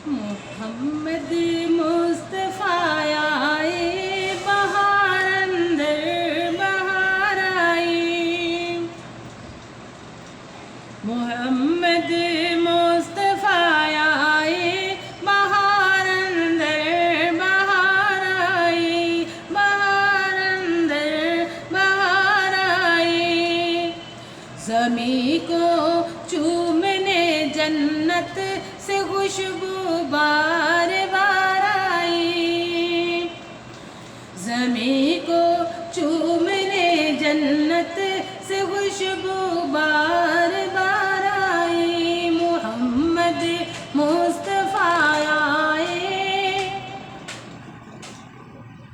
محمد مصطفیٰ آئے، بہار اندر بہار آئی۔ محمد مصطفیٰ آئے، بہار اندر بہار آئی، بہار اندر بہار آئی۔ زمیں کو چومنے جنت سے خوشبو بار بار آئی۔ زمیں کو چومنے جنت سے خوشبو بار بار آئی۔ محمد مصطفیٰ آئے،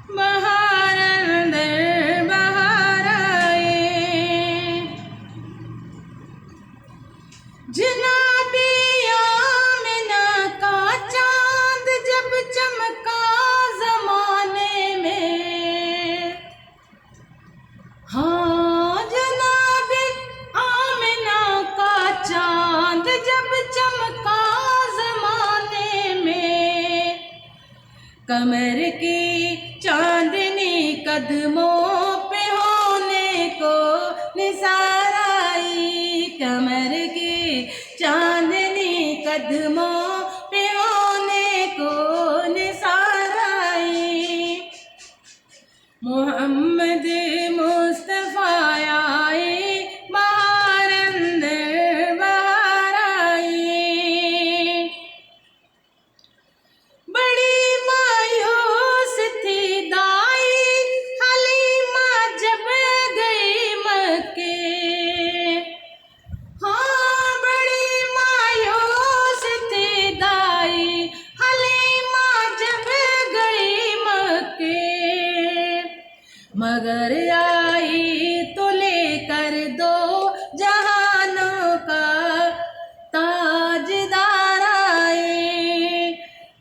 بہار اندر بہار آئے۔ جناب آمنہ کا چاند جب چمکا زمانے میں، ہاں جناب آمنہ کا چاند جب چمکا زمانے میں، قمر کی چاندنی قدموں پہ ہونے کو نثار آئی۔ قمر کی چاندنی قدموں پہ ہونے کو نثار آئی۔ محمد مصطفیٰ آئے، بہار اندر بہار آئی۔ بڑی مایوس تھی دائی حلیمہ جب گئی مکے، ہاں بڑی مایوس تھی دائی حلیمہ جب گئی مکے، مگر آئی تو لے کر دو جہانوں کا تاجدار آئی۔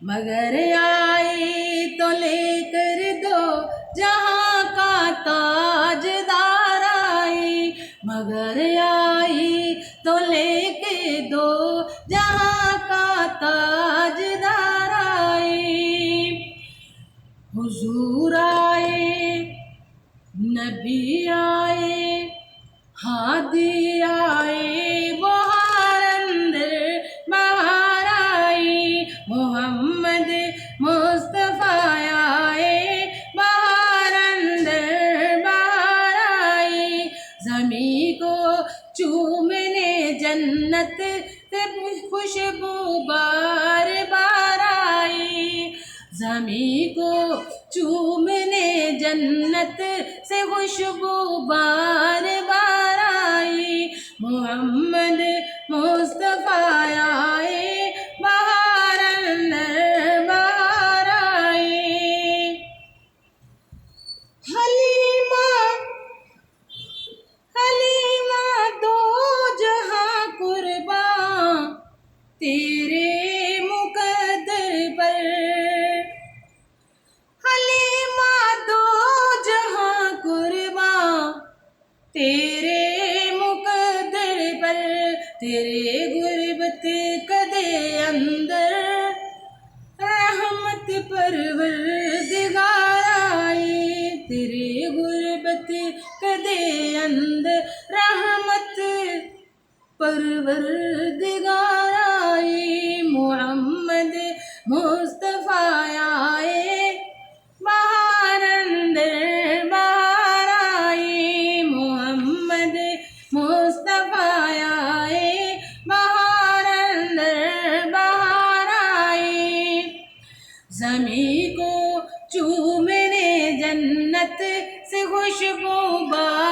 مگر آئی تو لے کر دو جہاں کا تاجدار آئی۔ مگر آئی تو لے کے دو جہاں کا تاجدار آئی۔ حضور آئے، نبی آئے، ہادی آئے، بہار اندر بہار آئی۔ محمد مصطفیٰ آئے، بہار اندر بہار آئی۔ زمیں کو چومنے جنت سے خوشبو بار بار آئی۔ زمیں کو چومنے جنت سے خوشبو بار بار آئی۔ محمد مصطفیٰ آئے، بہار اندر بہار آئی۔ حلیمہ دو جہاں قرباں تیرے مقدر پر، حلیمہ دو جہاں قرباں تیرے مقدر پر، تیرے غربت کدے اندر رحمت پروردگار آئی۔ تیرے غربت کدے اندر رحمت پروردگار آئی۔ محمد مصطفیٰ آئے، بہار اندر بہار آئی۔ محمد مصطفیٰ آئے، بہار اندر بہار آئی۔ زمیں کو چومنے جنت سے خوشبو بار